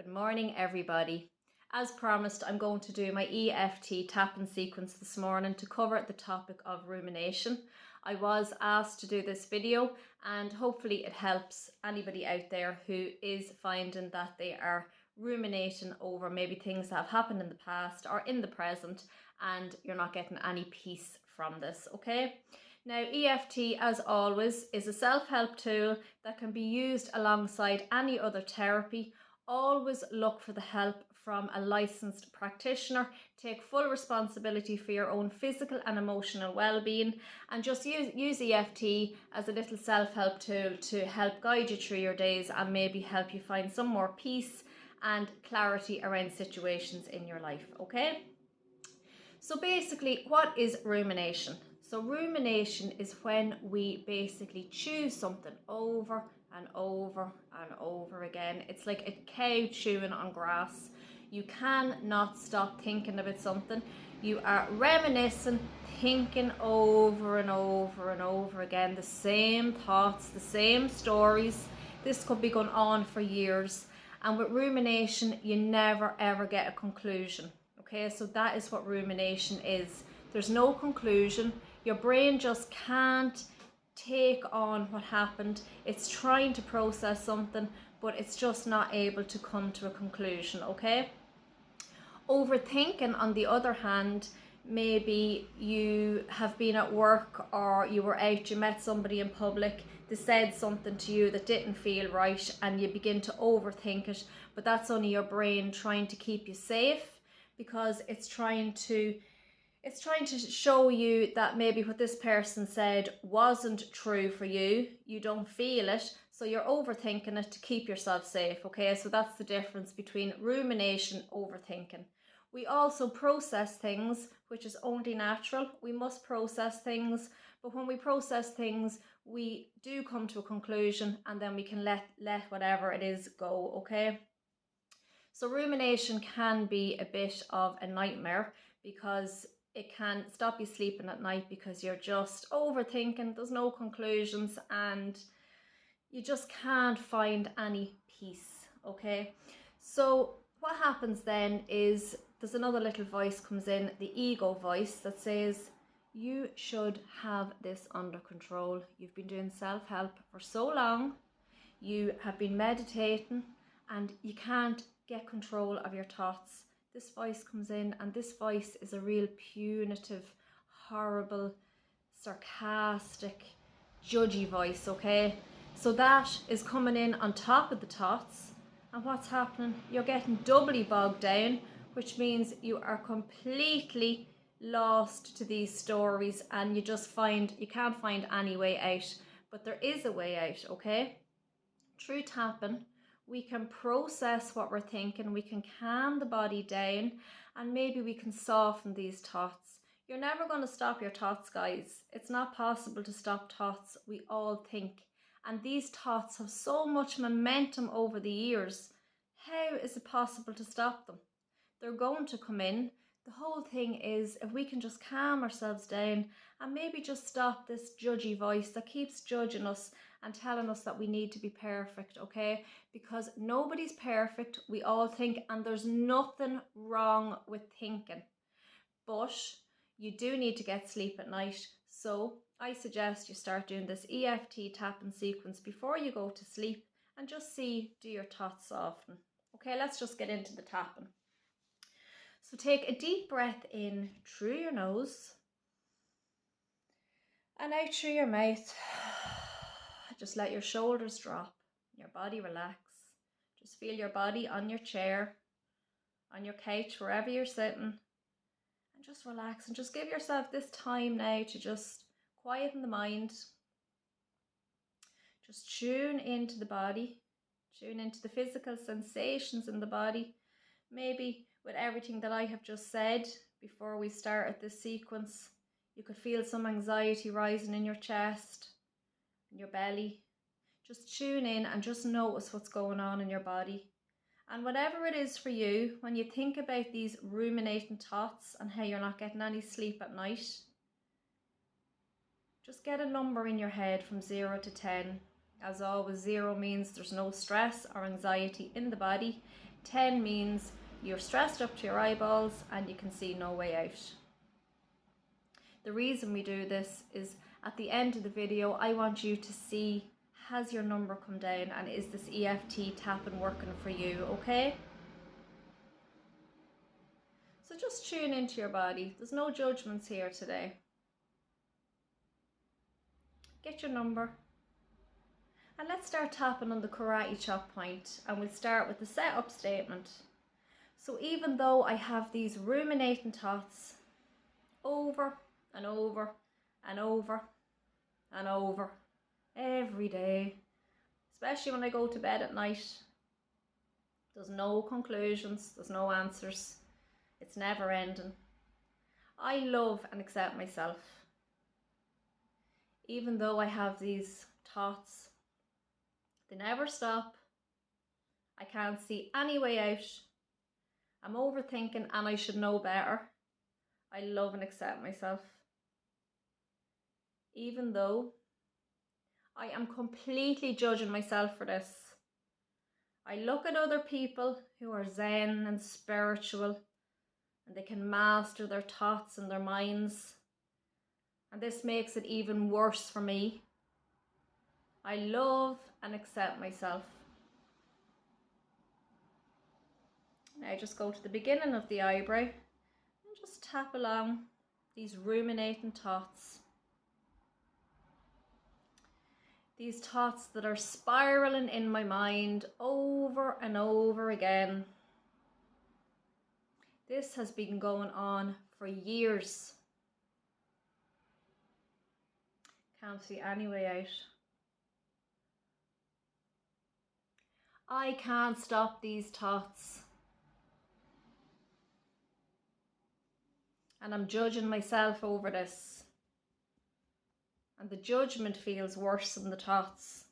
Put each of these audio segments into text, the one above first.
Good morning, everybody. As promised, I'm going to do my EFT tapping sequence this morning to cover the topic of rumination. I was asked to do this video and hopefully it helps anybody out there who is finding that they are ruminating over maybe things that have happened in the past or in the present and you're not getting any peace from this, okay? Now, EFT, as always, is a self-help tool that can be used alongside any other therapy. Always look for the help from a licensed practitioner. Take full responsibility for your own physical and emotional well-being, and just use EFT as a little self-help tool to help guide you through your days and maybe help you find some more peace and clarity around situations in your life, okay? So basically, what is rumination? So rumination is when we basically choose something over and over and over again. It's like a cow chewing on grass. You cannot stop thinking about something. You are reminiscing, thinking over and over and over again, the same thoughts, the same stories. This could be going on for years. And with rumination, you never ever get a conclusion. Okay, so that is what rumination is. There's no conclusion. Your brain just can't take on what happened. It's trying to process something, but it's just not able to come to a conclusion, okay? Overthinking, on the other hand, maybe you have been at work or you were out, you met somebody in public, they said something to you that didn't feel right and you begin to overthink it, but that's only your brain trying to keep you safe, because it's trying to show you that maybe what this person said wasn't true for you. You don't feel it, so you're overthinking it to keep yourself safe, okay? So that's the difference between rumination, overthinking. We also process things, which is only natural. We must process things, but when we process things, we do come to a conclusion and then we can let whatever it is go, okay? So rumination can be a bit of a nightmare because it can stop you sleeping at night because you're just overthinking, there's no conclusions and you just can't find any peace, okay? So what happens then is there's another little voice comes in, the ego voice, that says, you should have this under control. You've been doing self-help for so long, you have been meditating and you can't get control of your thoughts. This voice comes in and this voice is a real punitive, horrible, sarcastic, judgy voice, okay? So that is coming in on top of the thoughts, and what's happening? You're getting doubly bogged down, which means you are completely lost to these stories and you just find you can't find any way out. But there is a way out, okay? Through tapping, we can process what we're thinking, we can calm the body down, and maybe we can soften these thoughts. You're never going to stop your thoughts, guys. It's not possible to stop thoughts. We all think. And these thoughts have so much momentum over the years. How is it possible to stop them? They're going to come in. The whole thing is if we can just calm ourselves down and maybe just stop this judgy voice that keeps judging us and telling us that we need to be perfect, okay? Because nobody's perfect, we all think, and there's nothing wrong with thinking. But you do need to get sleep at night, so I suggest you start doing this EFT tapping sequence before you go to sleep and just see, do your thoughts soften? Okay, let's just get into the tapping. So take a deep breath in through your nose and out through your mouth. Just let your shoulders drop, your body relax. Just feel your body on your chair, on your couch, wherever you're sitting, and just relax and just give yourself this time now to just quieten the mind. Just tune into the body, tune into the physical sensations in the body. Maybe with everything that I have just said before we started this sequence, you could feel some anxiety rising in your chest, in your belly. Just tune in and just notice what's going on in your body. And whatever it is for you, when you think about these ruminating thoughts and how you're not getting any sleep at night, just get a number in your head from 0 to 10. As always, 0 means there's no stress or anxiety in the body. 10 means you're stressed up to your eyeballs and you can see no way out. The reason we do this is at the end of the video, I want you to see, has your number come down and is this EFT tapping working for you, okay? So just tune into your body. There's no judgments here today. Get your number. And let's start tapping on the karate chop point, and we'll start with the setup statement. So even though I have these ruminating thoughts over and over and over and over every day, especially when I go to bed at night, there's no conclusions, there's no answers, it's never ending. I love and accept myself. Even though I have these thoughts, they never stop. I can't see any way out. I'm overthinking and I should know better. I love and accept myself. Even though I am completely judging myself for this. I look at other people who are zen and spiritual and they can master their thoughts and their minds. And this makes it even worse for me. I love and accept myself. Now just go to the beginning of the eyebrow and just tap along these ruminating thoughts. These thoughts that are spiraling in my mind over and over again. This has been going on for years. Can't see any way out. I can't stop these thoughts. And I'm judging myself over this. And the judgment feels worse than the thoughts.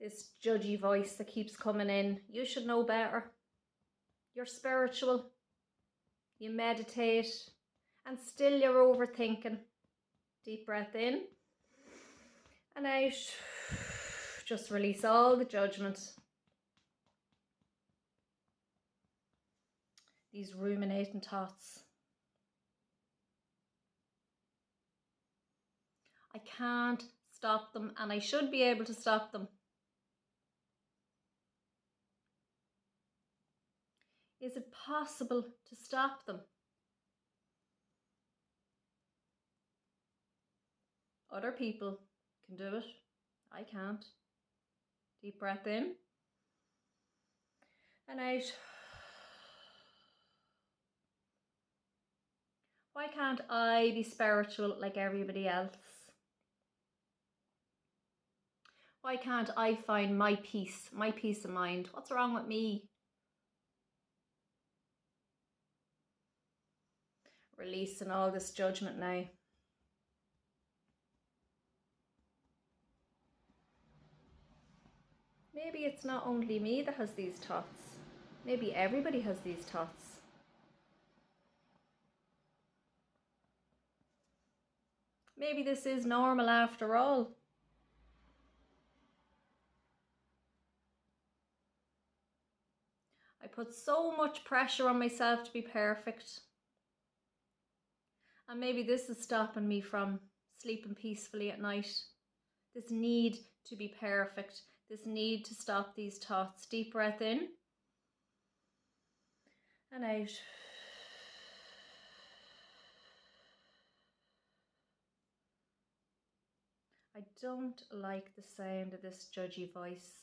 This judgy voice that keeps coming in. You should know better. You're spiritual. You meditate. And still you're overthinking. Deep breath in. And out. Just release all the judgment. These ruminating thoughts. I can't stop them and I should be able to stop them. Is it possible to stop them? Other people can do it. I can't. Deep breath in and out. Why can't I be spiritual like everybody else? Why can't I find my peace of mind? What's wrong with me? Releasing all this judgment now. Maybe it's not only me that has these thoughts. Maybe everybody has these thoughts. Maybe this is normal after all. I put so much pressure on myself to be perfect. And maybe this is stopping me from sleeping peacefully at night. This need to be perfect. This need to stop these thoughts. Deep breath in and out. I don't like the sound of this judgy voice.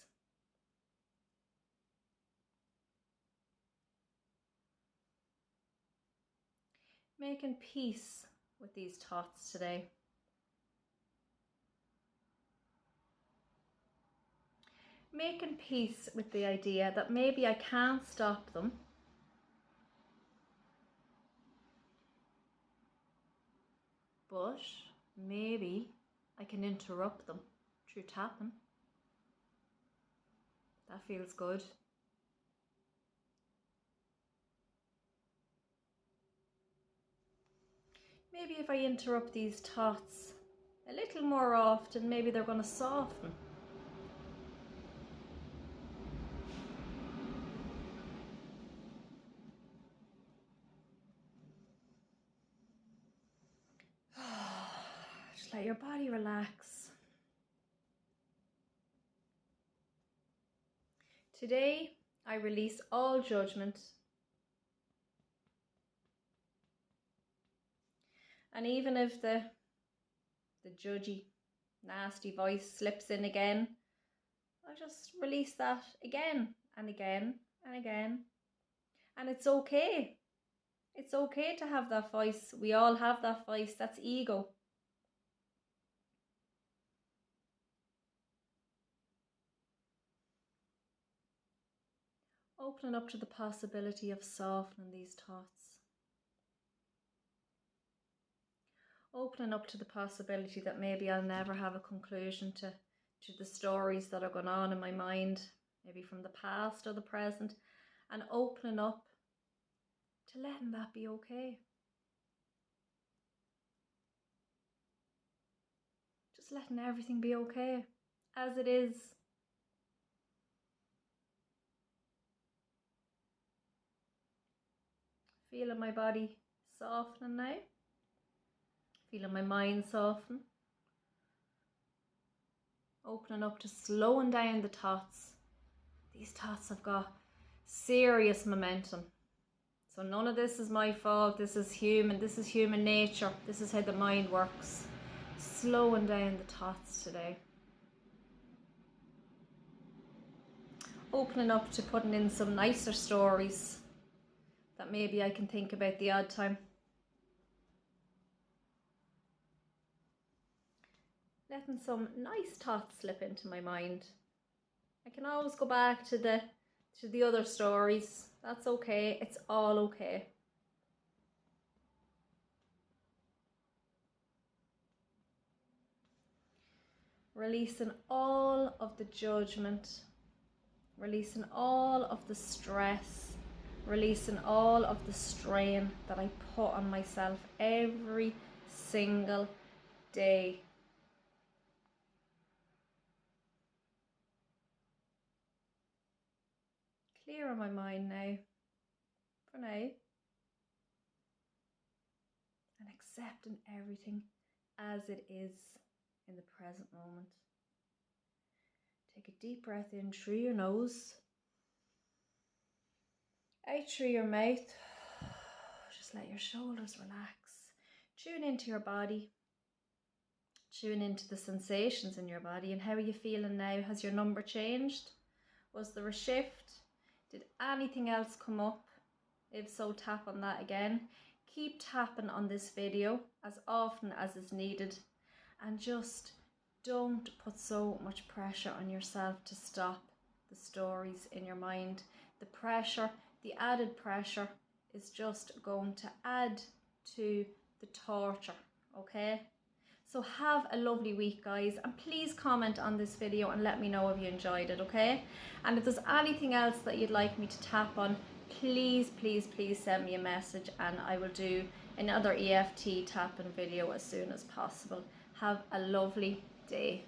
Making peace with these thoughts today. Making peace with the idea that maybe I can't stop them. But maybe I can interrupt them through tapping. That feels good. Maybe if I interrupt these thoughts a little more often, maybe they're going to soften. Just let your body relax. Today, I release all judgment. And even if the judgy, nasty voice slips in again, I'll just release that again and again and again. And it's okay. It's okay to have that voice. We all have that voice. That's ego. Opening up to the possibility of softening these thoughts. Opening up to the possibility that maybe I'll never have a conclusion to the stories that are going on in my mind, maybe from the past or the present, and opening up to letting that be okay. Just letting everything be okay as it is. Feeling my body softening now. Feeling my mind soften. Opening up to slowing down the thoughts. These thoughts have got serious momentum. So none of this is my fault. This is human. This is human nature. This is how the mind works. Slowing down the thoughts today. Opening up to putting in some nicer stories that maybe I can think about the odd time. Letting some nice thoughts slip into my mind. I can always go back to the other stories. That's okay. It's all okay. Releasing all of the judgment. Releasing all of the stress. Releasing all of the strain that I put on myself every single day. Clearing my mind now, for now, and accepting everything as it is in the present moment. Take a deep breath in through your nose, out through your mouth. Just let your shoulders relax. Tune into your body. Tune into the sensations in your body. And how are you feeling now? Has your number changed? Was there a shift? Did anything else come up? If so, tap on that again. Keep tapping on this video as often as is needed. And just don't put so much pressure on yourself to stop the stories in your mind. The pressure, the added pressure is just going to add to the torture, okay? So have a lovely week, guys, and please comment on this video and let me know if you enjoyed it, okay? And if there's anything else that you'd like me to tap on, please send me a message and I will do another EFT tapping video as soon as possible. Have a lovely day.